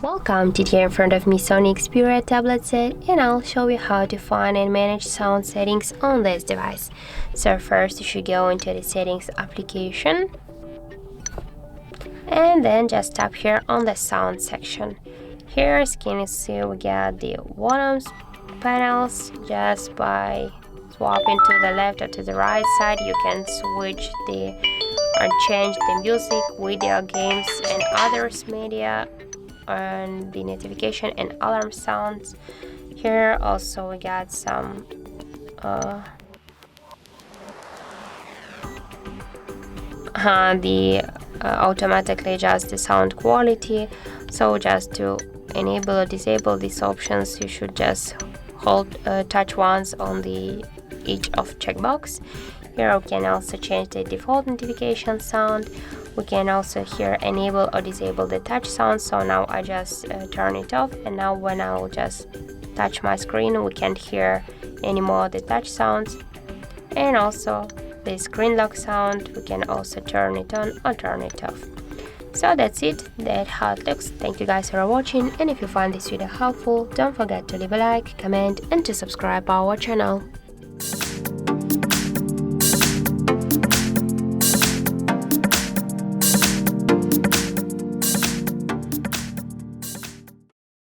Welcome to here in front of me SONY Xperia Tablet Z, and I'll show you how to find and manage sound settings on this device. So first you should go into the settings application and then just tap here on the sound section. Here as you can see we got the volumes panels. Just by swapping to the left or to the right side you can switch the or change the music, video, games and others media, and the notification and alarm sounds. Here also we got some automatically adjust the sound quality. So just to enable or disable these options you should just hold touch once on the each of checkbox. Here we can also change the default notification sound. We can also here enable or disable the touch sound. So now I just turn it off, and now when I'll just touch my screen we can't hear anymore the touch sounds. And also the screen lock sound, we can also turn it on or turn it off. So that's it, that's how it looks. Thank you guys for watching, and if you find this video helpful, don't forget to leave a like, comment and to subscribe our channel.